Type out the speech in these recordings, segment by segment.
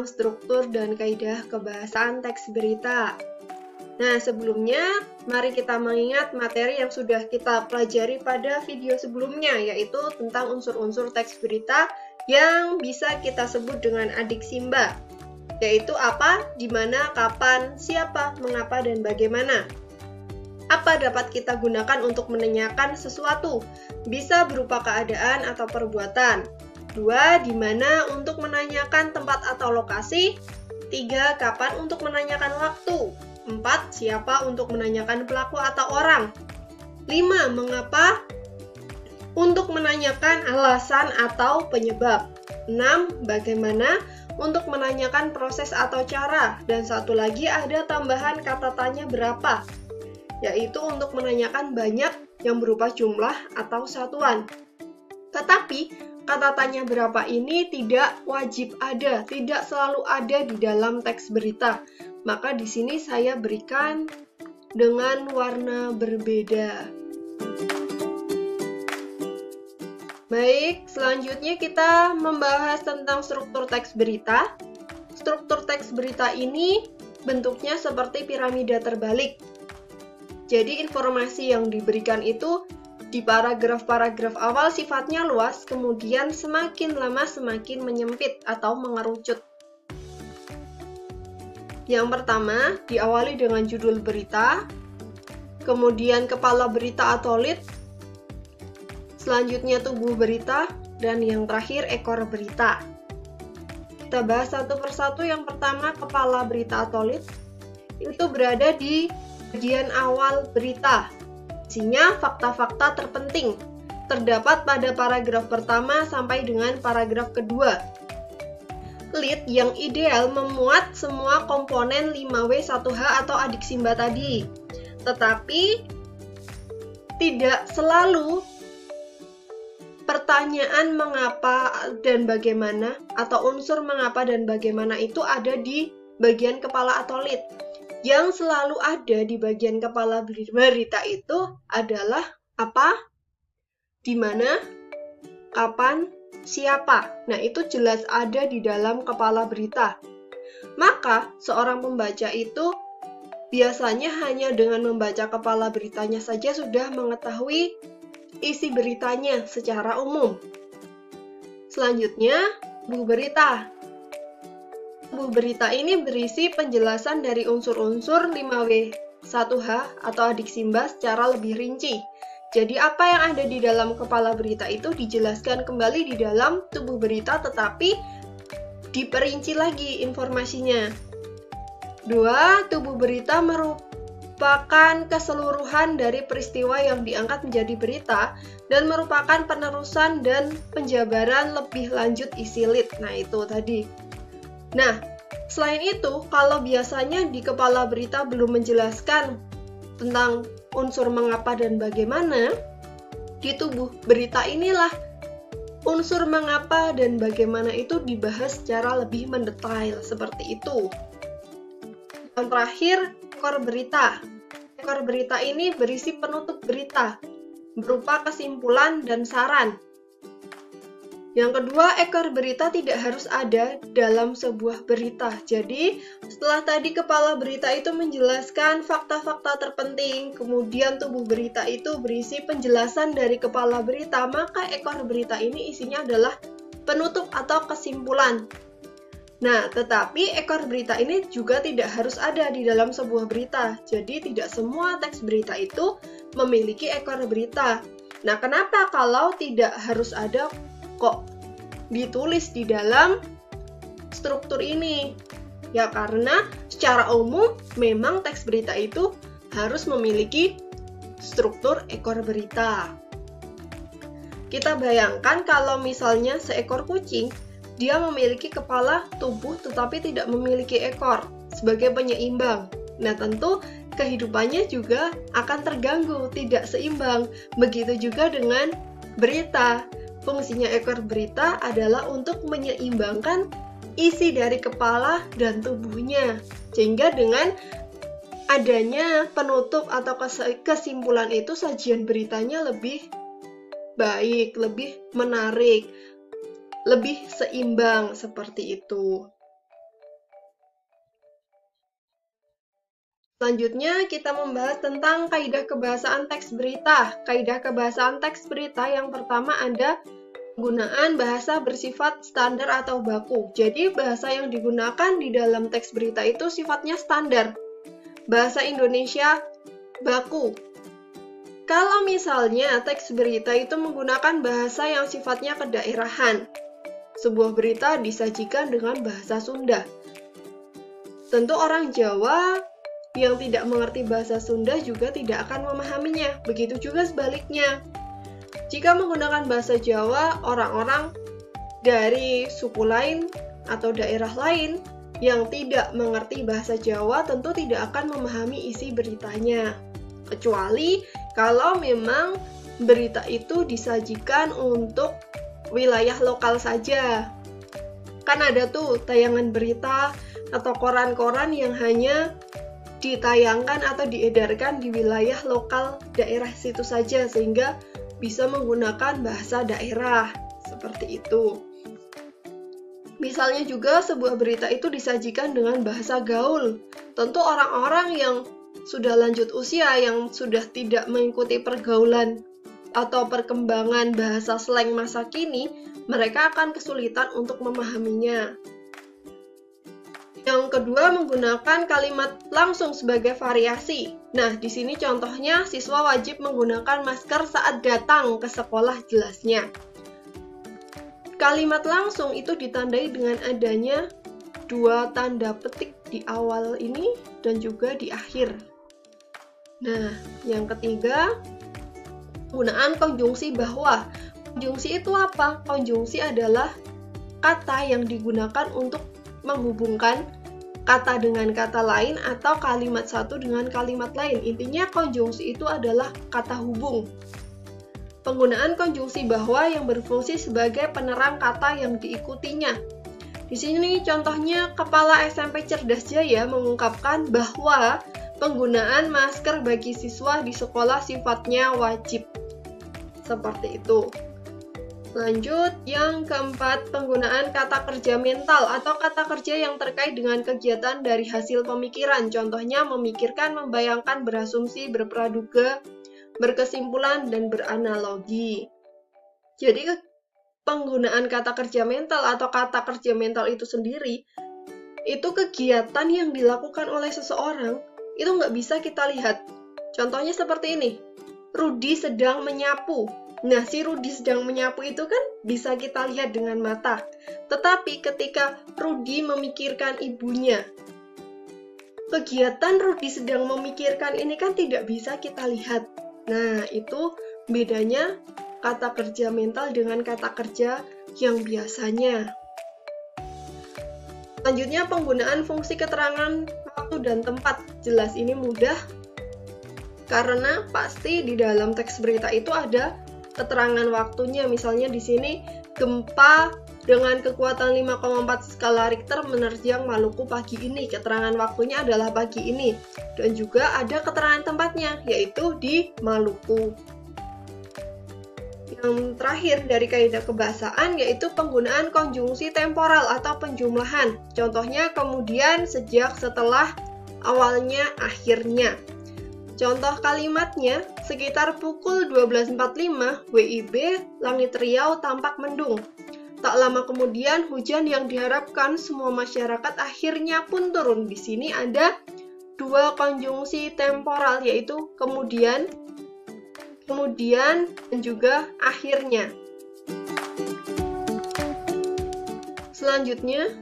tentang struktur dan kaidah kebahasaan teks berita. Nah, sebelumnya mari kita mengingat materi yang sudah kita pelajari pada video sebelumnya, yaitu tentang unsur-unsur teks berita yang bisa kita sebut dengan adik Simba, yaitu apa, di mana, kapan, siapa, mengapa, dan bagaimana. Apa dapat kita gunakan untuk menanyakan sesuatu? Bisa berupa keadaan atau perbuatan. 2. Di mana untuk menanyakan tempat atau lokasi. 3. Kapan untuk menanyakan waktu. 4. Siapa untuk menanyakan pelaku atau orang. 5. Mengapa untuk menanyakan alasan atau penyebab. 6. Bagaimana untuk menanyakan proses atau cara. Dan satu lagi ada tambahan kata tanya berapa, yaitu untuk menanyakan banyak yang berupa jumlah atau satuan. Tetapi kata tanya berapa ini tidak wajib ada, tidak selalu ada di dalam teks berita. Maka di sini saya berikan dengan warna berbeda. Baik, selanjutnya kita membahas tentang struktur teks berita. Struktur teks berita ini bentuknya seperti piramida terbalik. Jadi informasi yang diberikan itu di paragraf-paragraf awal sifatnya luas, kemudian semakin lama semakin menyempit atau mengerucut. Yang pertama, diawali dengan judul berita, kemudian kepala berita atau lead, selanjutnya tubuh berita, dan yang terakhir ekor berita. Kita bahas satu persatu. Yang pertama, kepala berita atau lead, itu berada di bagian awal berita. Isinya fakta-fakta terpenting, terdapat pada paragraf pertama sampai dengan paragraf kedua. Lead yang ideal memuat semua komponen 5W1H atau adik Simba tadi. Tetapi tidak selalu pertanyaan mengapa dan bagaimana atau unsur mengapa dan bagaimana itu ada di bagian kepala atau lead. Yang selalu ada di bagian kepala berita itu adalah apa, di mana, kapan, siapa. Nah, itu jelas ada di dalam kepala berita. Maka, seorang pembaca itu biasanya hanya dengan membaca kepala beritanya saja sudah mengetahui isi beritanya secara umum. Selanjutnya, tubuh berita. Tubuh berita ini berisi penjelasan dari unsur-unsur 5W1H atau adik Simba secara lebih rinci. Jadi apa yang ada di dalam kepala berita itu dijelaskan kembali di dalam tubuh berita, tetapi diperinci lagi informasinya. 2. Tubuh berita merupakan keseluruhan dari peristiwa yang diangkat menjadi berita dan merupakan penerusan dan penjabaran lebih lanjut isi lead. Nah, itu tadi. Nah, selain itu, kalau biasanya di kepala berita belum menjelaskan tentang unsur mengapa dan bagaimana, di tubuh berita inilah unsur mengapa dan bagaimana itu dibahas secara lebih mendetail seperti itu. Yang terakhir, ekor berita. Ekor berita ini berisi penutup berita, berupa kesimpulan dan saran. Yang kedua, ekor berita tidak harus ada dalam sebuah berita. Jadi, setelah tadi kepala berita itu menjelaskan fakta-fakta terpenting, kemudian tubuh berita itu berisi penjelasan dari kepala berita, maka ekor berita ini isinya adalah penutup atau kesimpulan. Nah, tetapi ekor berita ini juga tidak harus ada di dalam sebuah berita. Jadi, tidak semua teks berita itu memiliki ekor berita. Nah, kenapa kalau tidak harus ada kok ditulis di dalam struktur ini? Ya karena secara umum memang teks berita itu harus memiliki struktur ekor berita. Kita bayangkan kalau misalnya seekor kucing, dia memiliki kepala, tubuh, tetapi tidak memiliki ekor sebagai penyeimbang. Nah, tentu kehidupannya juga akan terganggu, tidak seimbang. Begitu juga dengan berita. Fungsinya ekor berita adalah untuk menyeimbangkan isi dari kepala dan tubuhnya. Sehingga dengan adanya penutup atau kesimpulan itu, sajian beritanya lebih baik, lebih menarik, lebih seimbang seperti itu. Selanjutnya kita membahas tentang kaidah kebahasaan teks berita. Kaidah kebahasaan teks berita yang pertama ada penggunaan bahasa bersifat standar atau baku. Jadi bahasa yang digunakan di dalam teks berita itu sifatnya standar. Bahasa Indonesia baku. Kalau misalnya teks berita itu menggunakan bahasa yang sifatnya kedaerahan, sebuah berita disajikan dengan bahasa Sunda. Tentu orang Jawa yang tidak mengerti bahasa Sunda juga tidak akan memahaminya. Begitu juga sebaliknya. Jika menggunakan bahasa Jawa, orang-orang dari suku lain atau daerah lain yang tidak mengerti bahasa Jawa tentu tidak akan memahami isi beritanya. Kecuali kalau memang berita itu disajikan untuk wilayah lokal saja. Kan ada tuh tayangan berita atau koran-koran yang hanya ditayangkan atau diedarkan di wilayah lokal daerah situ saja, sehingga bisa menggunakan bahasa daerah seperti itu. Misalnya juga sebuah berita itu disajikan dengan bahasa gaul. Tentu orang-orang yang sudah lanjut usia, yang sudah tidak mengikuti pergaulan atau perkembangan bahasa slang masa kini, mereka akan kesulitan untuk memahaminya. Yang kedua, menggunakan kalimat langsung sebagai variasi. Nah, di sini contohnya siswa wajib menggunakan masker saat datang ke sekolah, jelasnya. Kalimat langsung itu ditandai dengan adanya dua tanda petik di awal ini dan juga di akhir. Nah, yang ketiga, penggunaan konjungsi bahwa. Konjungsi itu apa? Konjungsi adalah kata yang digunakan untuk menghubungkan kata dengan kata lain atau kalimat satu dengan kalimat lain. Intinya konjungsi itu adalah kata hubung. Penggunaan konjungsi bahwa yang berfungsi sebagai penerang kata yang diikutinya. Di sini contohnya Kepala SMP Cerdas Jaya mengungkapkan bahwa penggunaan masker bagi siswa di sekolah sifatnya wajib. Seperti itu. Lanjut, yang keempat, penggunaan kata kerja mental atau kata kerja yang terkait dengan kegiatan dari hasil pemikiran. Contohnya memikirkan, membayangkan, berasumsi, berpraduga, berkesimpulan, dan beranalogi. Jadi, penggunaan kata kerja mental atau kata kerja mental itu sendiri, itu kegiatan yang dilakukan oleh seseorang, itu nggak bisa kita lihat. Contohnya seperti ini, Rudi sedang menyapu. Nah, si Rudi sedang menyapu itu kan bisa kita lihat dengan mata. Tetapi ketika Rudi memikirkan ibunya, kegiatan Rudi sedang memikirkan ini kan tidak bisa kita lihat. Nah, itu bedanya kata kerja mental dengan kata kerja yang biasanya. Selanjutnya, penggunaan fungsi keterangan waktu dan tempat. Jelas ini mudah, karena pasti di dalam teks berita itu ada keterangan waktunya. Misalnya di sini gempa dengan kekuatan 5,4 skala Richter menerjang Maluku pagi ini. Keterangan waktunya adalah pagi ini. Dan juga ada keterangan tempatnya, yaitu di Maluku. Yang terakhir dari kaidah kebahasaan yaitu penggunaan konjungsi temporal atau penjumlahan. Contohnya kemudian, sejak, setelah, awalnya, akhirnya. Contoh kalimatnya, sekitar pukul 12.45 WIB, langit Riau tampak mendung. Tak lama kemudian, hujan yang diharapkan semua masyarakat akhirnya pun turun. Di sini ada dua konjungsi temporal, yaitu kemudian, dan juga akhirnya. Selanjutnya,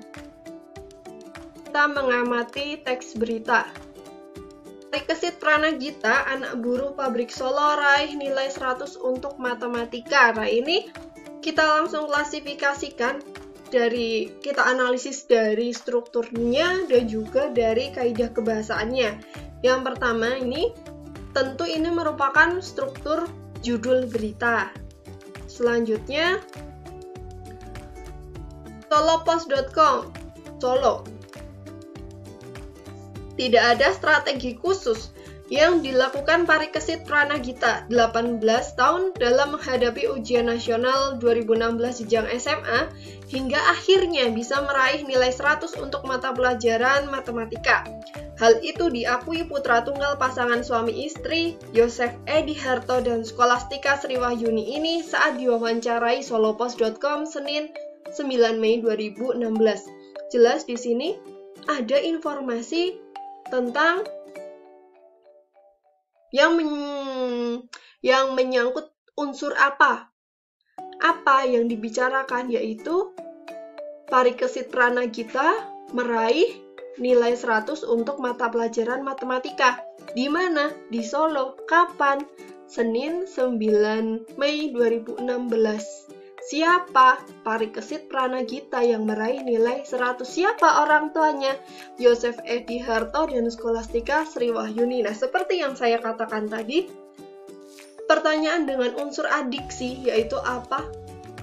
kita mengamati teks berita. Parikesit Pranagita, anak buruh pabrik Solo, raih nilai 100 untuk matematika. Nah, ini kita langsung klasifikasikan kita analisis dari strukturnya dan juga dari kaidah kebahasaannya. Yang pertama ini, tentu ini merupakan struktur judul berita. Selanjutnya, solopost.com, Solo. Tidak ada strategi khusus yang dilakukan Parikesit Pranagita 18 tahun dalam menghadapi ujian nasional 2016 jenjang SMA hingga akhirnya bisa meraih nilai 100 untuk mata pelajaran matematika. Hal itu diakui putra tunggal pasangan suami istri, Yosef Edi Harto dan Skolastika Sri Wahyuni ini saat diwawancarai solopos.com Senin 9 Mei 2016. Jelas di sini ada informasi tentang yang menyangkut unsur apa yang dibicarakan, yaitu Parikesit Pranagita meraih nilai 100 untuk mata pelajaran matematika. Di mana? Di Solo. Kapan? Senin 9 Mei 2016. Siapa? Parikesit Pranagita yang meraih nilai 100. Siapa orang tuanya? Yosef Edi Harto dan Skolastika Sri Wahyuni. Nah, seperti yang saya katakan tadi, pertanyaan dengan unsur adiksi, yaitu apa,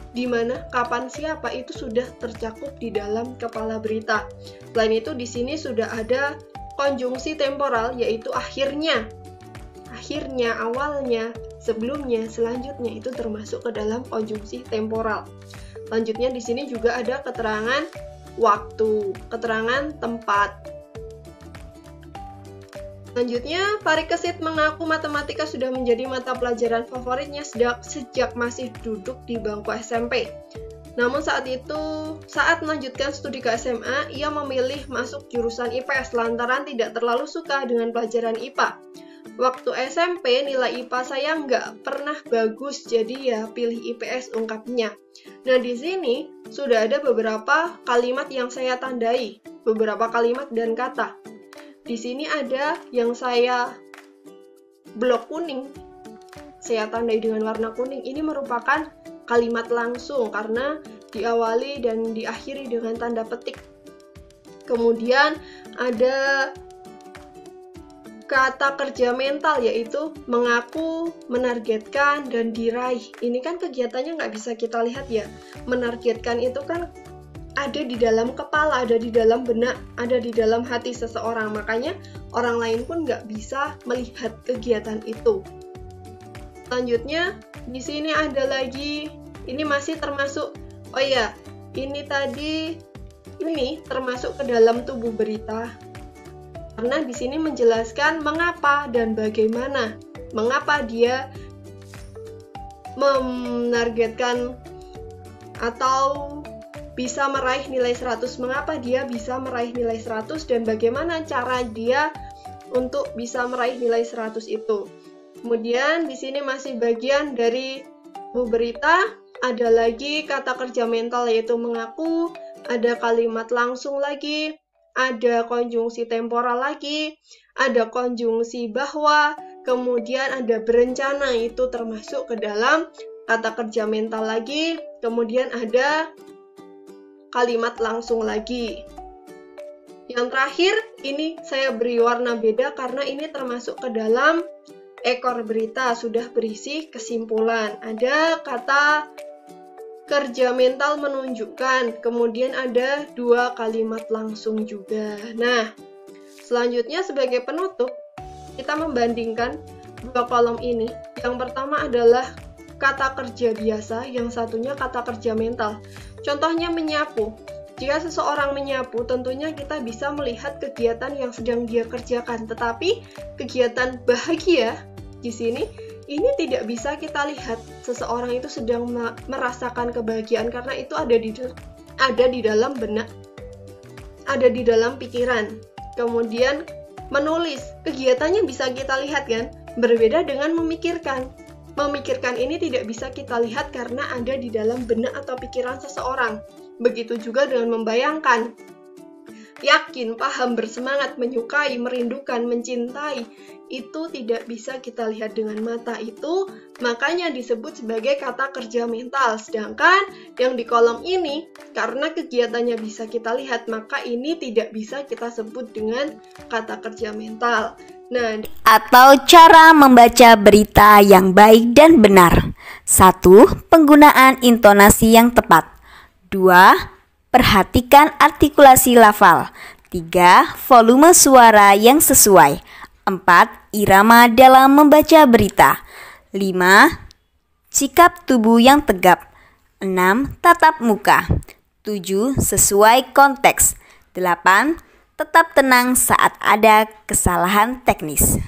di mana, kapan, siapa, itu sudah tercakup di dalam kepala berita. Selain itu, di sini sudah ada konjungsi temporal, yaitu akhirnya, awalnya, sebelumnya, selanjutnya, itu termasuk ke dalam konjungsi temporal. Selanjutnya di sini juga ada keterangan waktu, keterangan tempat. Selanjutnya, Parikesit mengaku matematika sudah menjadi mata pelajaran favoritnya sejak masih duduk di bangku SMP. Namun saat melanjutkan studi ke SMA, ia memilih masuk jurusan IPS lantaran tidak terlalu suka dengan pelajaran IPA. Waktu SMP, nilai IPA saya nggak pernah bagus, jadi ya pilih IPS, ungkapnya. Nah, di sini sudah ada beberapa kalimat yang saya tandai, beberapa kalimat dan kata. Di sini ada yang saya blok kuning, saya tandai dengan warna kuning. Ini merupakan kalimat langsung karena diawali dan diakhiri dengan tanda petik. Kemudian ada kata kerja mental, yaitu mengaku, menargetkan, dan diraih. Ini kan kegiatannya nggak bisa kita lihat ya. Menargetkan itu kan ada di dalam kepala, ada di dalam benak, ada di dalam hati seseorang. Makanya orang lain pun nggak bisa melihat kegiatan itu. Selanjutnya, di sini ada lagi, ini masih termasuk, ini termasuk ke dalam tubuh berita. Karena di sini menjelaskan mengapa dan bagaimana. Mengapa dia menargetkan atau bisa meraih nilai 100. Mengapa dia bisa meraih nilai 100 dan bagaimana cara dia untuk bisa meraih nilai 100 itu. Kemudian di sini masih bagian dari tubuh berita. Ada lagi kata kerja mental, yaitu mengaku. Ada kalimat langsung lagi. Ada konjungsi temporal lagi, ada konjungsi bahwa, kemudian ada berencana, itu termasuk ke dalam kata kerja mental lagi, kemudian ada kalimat langsung lagi. Yang terakhir, ini saya beri warna beda karena ini termasuk ke dalam ekor berita, sudah berisi kesimpulan. Ada kata kerja mental menunjukkan, kemudian ada dua kalimat langsung juga. Nah, selanjutnya sebagai penutup, kita membandingkan dua kolom ini. Yang pertama adalah kata kerja biasa, yang satunya kata kerja mental. Contohnya menyapu. Jika seseorang menyapu, tentunya kita bisa melihat kegiatan yang sedang dia kerjakan. Tetapi kegiatan bahagia di sini, ini tidak bisa kita lihat seseorang itu sedang merasakan kebahagiaan karena itu ada di dalam benak, ada di dalam pikiran. Kemudian menulis, kegiatannya bisa kita lihat kan, berbeda dengan memikirkan. Memikirkan ini tidak bisa kita lihat karena ada di dalam benak atau pikiran seseorang. Begitu juga dengan membayangkan. Yakin, paham, bersemangat, menyukai, merindukan, mencintai, itu tidak bisa kita lihat dengan mata itu, makanya disebut sebagai kata kerja mental. Sedangkan yang di kolom ini, karena kegiatannya bisa kita lihat, maka ini tidak bisa kita sebut dengan kata kerja mental. Nah, atau cara membaca berita yang baik dan benar. 1. Penggunaan intonasi yang tepat. 2. Perhatikan artikulasi lafal. 3. Volume suara yang sesuai. 4. Irama dalam membaca berita. 5. Sikap tubuh yang tegap. 6. Tatap muka. 7. Sesuai konteks. 8. Tetap tenang saat ada kesalahan teknis.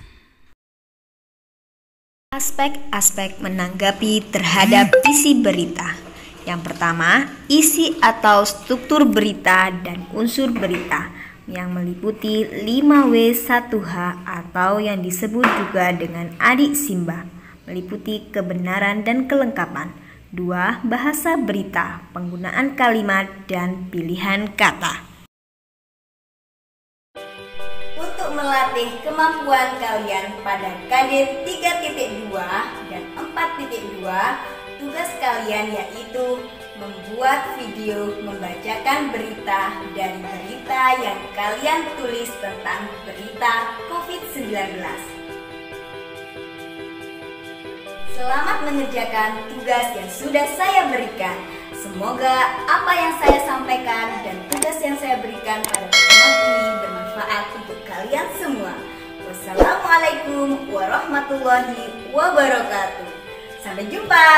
Aspek-aspek menanggapi terhadap isi berita. Yang pertama, isi atau struktur berita dan unsur berita yang meliputi 5W1H atau yang disebut juga dengan adik Simba, meliputi kebenaran dan kelengkapan. 2. Bahasa berita, penggunaan kalimat dan pilihan kata. Untuk melatih kemampuan kalian pada KD 3.2 dan 4.2, tugas kalian yaitu membuat video membacakan berita dari berita yang kalian tulis tentang berita COVID-19. Selamat mengerjakan tugas yang sudah saya berikan. Semoga apa yang saya sampaikan dan tugas yang saya berikan pada pertemuan ini bermanfaat untuk kalian semua. Wassalamualaikum warahmatullahi wabarakatuh. Sampai jumpa.